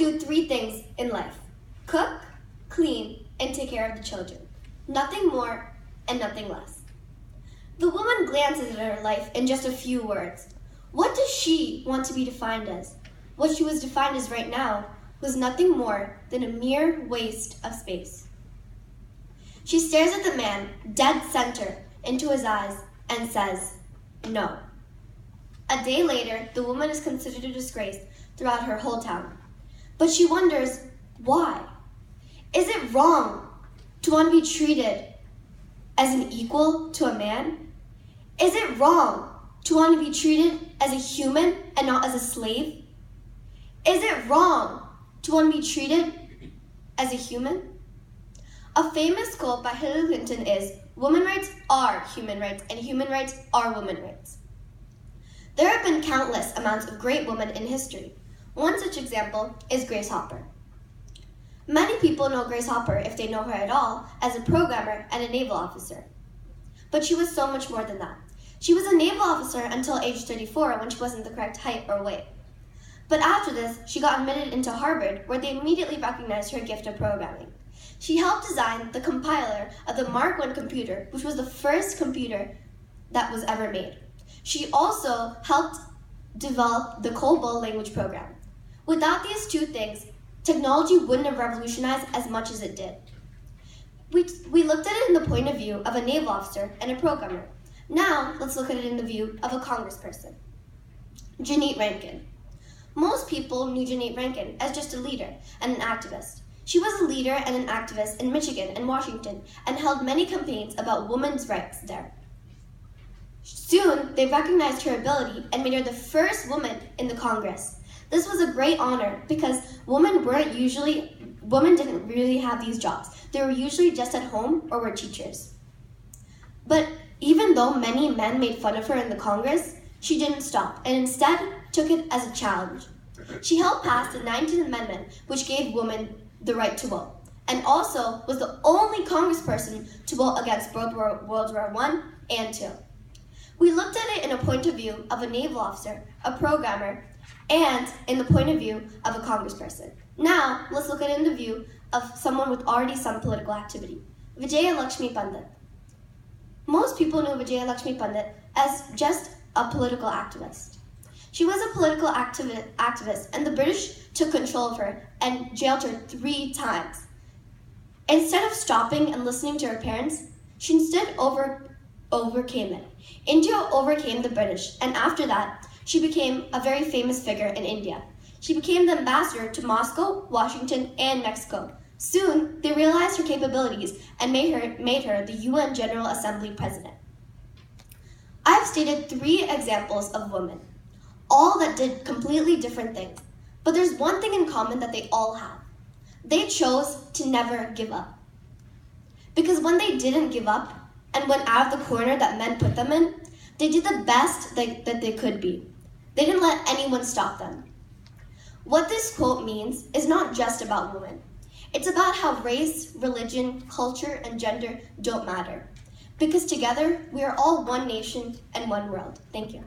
do 3 things in life: cook, clean, and take care of the children. Nothing more and nothing less. The woman glances at her life in just a few words. What does she want to be defined as? What she was defined as right now was nothing more than a mere waste of space. She stares at the man, dead center, into his eyes, and says, no. A day later, the woman is considered a disgrace throughout her whole town. But she wonders, why? Is it wrong to want to be treated as an equal to a man? Is it wrong to want to be treated as a human and not as a slave? Is it wrong to want to be treated as a human? A famous quote by Hillary Clinton is, "Women rights are human rights, and human rights are women rights." There have been countless amounts of great women in history. One such example is Grace Hopper. Many people know Grace Hopper, if they know her at all, as a programmer and a naval officer. But she was so much more than that. She was a naval officer until age 34, when she wasn't the correct height or weight. But after this, she got admitted into Harvard, where they immediately recognized her gift of programming. She helped design the compiler of the Mark I computer, which was the first computer that was ever made. She also helped develop the COBOL language program. Without these 2 things, technology wouldn't have revolutionized as much as it did. We looked at it in the point of view of a naval officer and a programmer. Now, let's look at it in the view of a congressperson. Jeannette Rankin. Most people knew Jeannette Rankin as just a leader and an activist. She was a leader and an activist in Michigan and Washington and held many campaigns about women's rights there. Soon, they recognized her ability and made her the first woman in the Congress. This was a great honor because women didn't really have these jobs. They were usually just at home or were teachers. But even though many men made fun of her in the Congress, she didn't stop and instead took it as a challenge. She helped pass the 19th Amendment, which gave women the right to vote, and also was the only congressperson to vote against World War I and II. We looked at it in a point of view of a naval officer, a programmer, and in the point of view of a congressperson. Now, let's look at it in the view of someone with already some political activity, Vijaya Lakshmi Pandit. Most people knew Vijaya Lakshmi Pandit as just a political activist. She was a political activist, and the British took control of her and jailed her 3 times. Instead of stopping and listening to her parents, she instead overcame it. India overcame the British, and after that, she became a very famous figure in India. She became the ambassador to Moscow, Washington, and Mexico. Soon, they realized her capabilities and made her the UN General Assembly president. I have stated 3 examples of women, all that did completely different things. But there's one thing in common that they all have. They chose to never give up. Because when they didn't give up and went out of the corner that men put them in, they did the best that they could be. They didn't let anyone stop them. What this quote means is not just about women. It's about how race, religion, culture, and gender don't matter. Because together, we are all one nation and one world. Thank you.